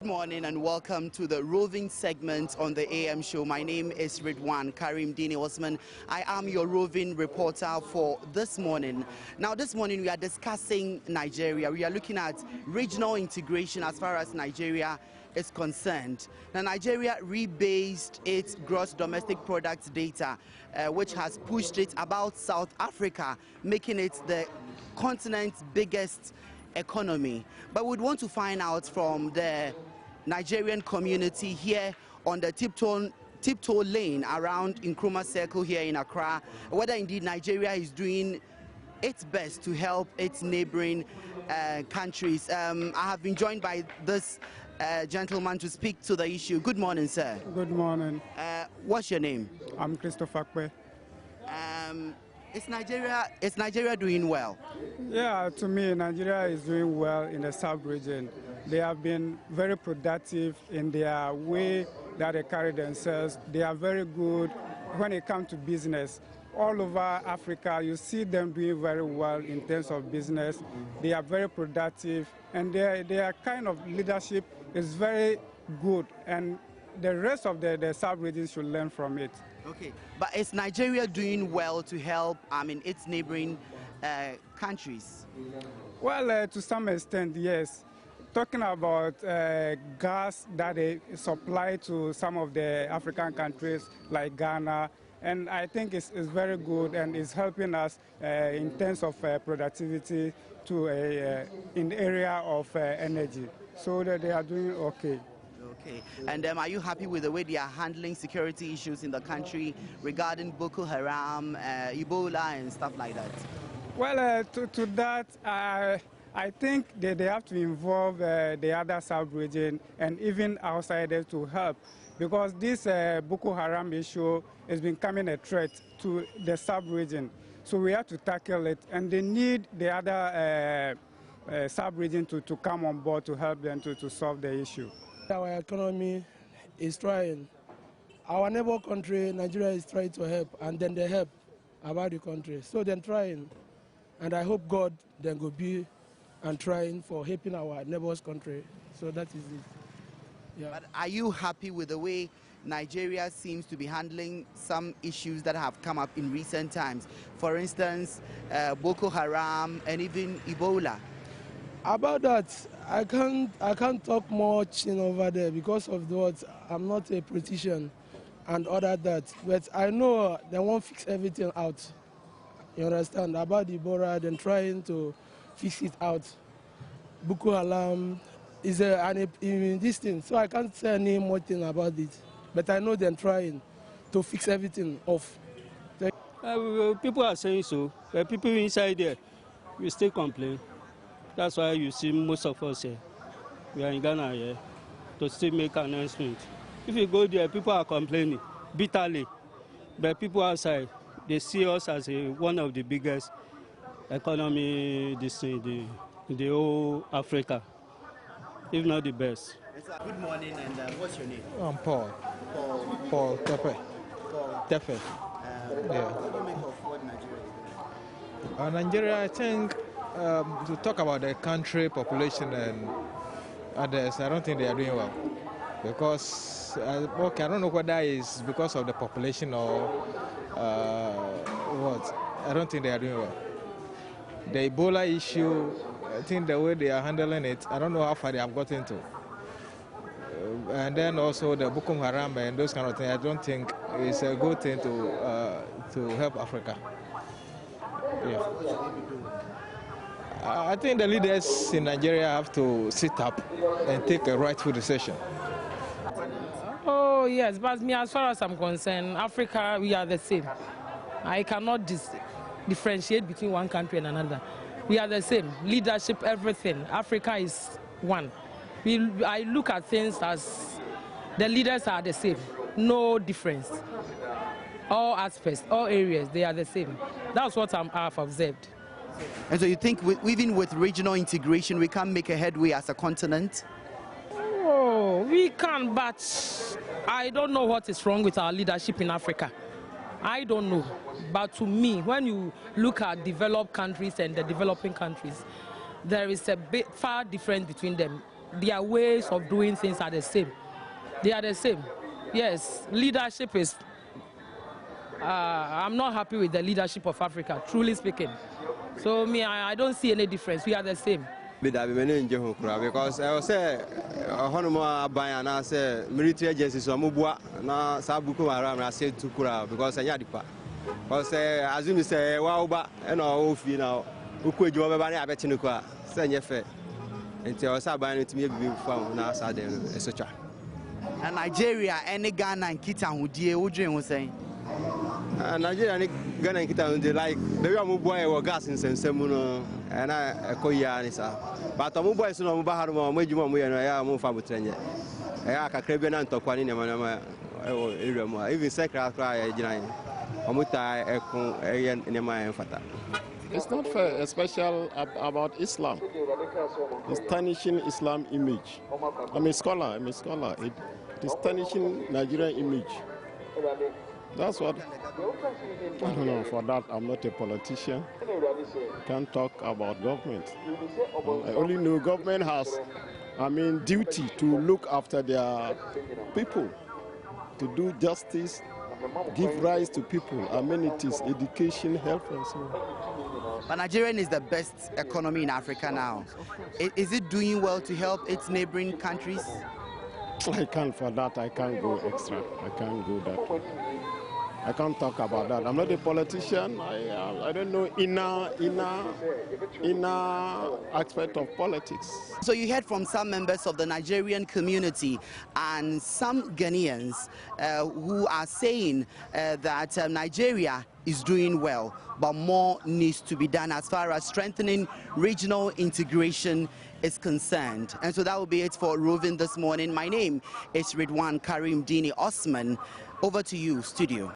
Good morning and welcome to the roving segment on the AM show. My name is Ridwan Karim Dini Osman. I am your roving reporter for this morning. Now this morning we are discussing Nigeria. We are looking at regional integration as far as Nigeria is concerned. Now Nigeria rebased its gross domestic product data, which has pushed it about South Africa, making it the continent's biggest economy. But we'd want to find out from the Nigerian community here on the tiptoe lane around Nkrumah Circle here in Accra, whether indeed Nigeria is doing its best to help its neighboring countries. I have been joined by this gentleman to speak to the issue. Good morning, sir. Good morning. What's your name? I'm Christopher Kwe. Is Nigeria doing well? Yeah, to me, Nigeria is doing well in the sub-region. They have been very productive in their way that they carry themselves. They are very good when it comes to business. All over Africa, you see them doing very well in terms of business. They are very productive, and their kind of leadership is very good, and the rest of the sub-region should learn from it. Okay, but is Nigeria doing well to help, its neighboring countries? Well, to some extent, yes. Talking about gas that they supply to some of the African countries like Ghana, and I think it's very good and is helping us in terms of productivity in the area of energy. So that they are doing okay. Okay, and are you happy with the way they are handling security issues in the country regarding Boko Haram, Ebola and stuff like that? Well, to that, I think they have to involve the other sub-region and even outsiders to help, because this Boko Haram issue is becoming a threat to the sub-region. So we have to tackle it, and they need the other sub-region to come on board to help them to solve the issue. Our economy is trying. Our neighbor country, Nigeria, is trying to help, and then they help about the country. So they're trying, and I hope God then will be and trying for helping our neighbor's country. So that is it. Yeah. But are you happy with the way Nigeria seems to be handling some issues that have come up in recent times? For instance, Boko Haram and even Ebola. About that, I can't talk much over there because of what I'm not a politician and all that. But I know they won't fix everything out. You understand? About Ebola, then trying to fix it out. Boko Haram is in this thing, so I can't say any more thing about it. But I know they're trying to fix everything off. People are saying so, but people inside there, we still complain. That's why you see most of us here. We are in Ghana here to still make an announcement. If you go there, people are complaining bitterly. But people outside, they see us as one of the biggest economy in the whole Africa, if not the best. Good morning, and what's your name? I'm Paul. Paul Tepe. Tepe. Yeah. What do you make of what Nigeria is doing? Nigeria, I think, to talk about the country, population, and others, I don't think they are doing well. Because, I don't know whether it's because of the population or what. I don't think they are doing well. The Ebola issue, I think the way they are handling it, I don't know how far they have gotten to. And then also the Boko Haram and those kind of things, I don't think it's a good thing to help Africa. Yeah. I think the leaders in Nigeria have to sit up and take a rightful decision. Oh yes, but me, as far as I'm concerned, Africa, we are the same. I cannot differentiate between one country and another. We are the same. Leadership, everything. Africa is one. I look at things as the leaders are the same. No difference. All aspects, all areas, they are the same. That's what I've observed. And so you think even with regional integration, we can make a headway as a continent? Oh, we can, but I don't know what is wrong with our leadership in Africa. I don't know. But to me, when you look at developed countries and the developing countries, there is a far difference between them. their ways of doing things are the same. They are the same. Yes, leadership is. I'm not happy with the leadership of Africa, truly speaking. So me, I don't see any difference. We are the same. Because I was say, Honoma Bayana say military agencies are Mubua, na Sabuku Aram, I said to Kura because I yadipa. Because as you say, Wauba and all of you now, who could you ever have Betinukua, send your fair. Until I said, to me, be found now, etc. And Nigeria, any Ghana and Kita, who dear Udrin was saying. Nigeria and Ghana and Kita, like the Yamuboy or gas in Semuno. And I call Yanisa. But I'm boys no Bahama, Majuma, and I am Fabutrenya. I can Caribbean and Tokwan in Manama, even Sacred Cry, Omuta, in my fata. It's not fair, especially about Islam. It's tarnishing Islam image. I'm a scholar. It is tarnishing Nigerian image. That's what, I don't know, for that I'm not a politician. I can't talk about government. I only know government has, duty to look after their people, to do justice, give rights to people, amenities, education, health, and so on. But Nigeria is the best economy in Africa now. Is it doing well to help its neighboring countries? I can't, for that, I can't go extra. I can't go that way. I can't talk about that. I'm not a politician. I don't know inner aspect of politics. So you heard from some members of the Nigerian community and some Ghanaians who are saying that Nigeria is doing well, but more needs to be done as far as strengthening regional integration is concerned. And so that will be it for Roving this morning. My name is Ridwan Karim Dini Osman. Over to you, studio.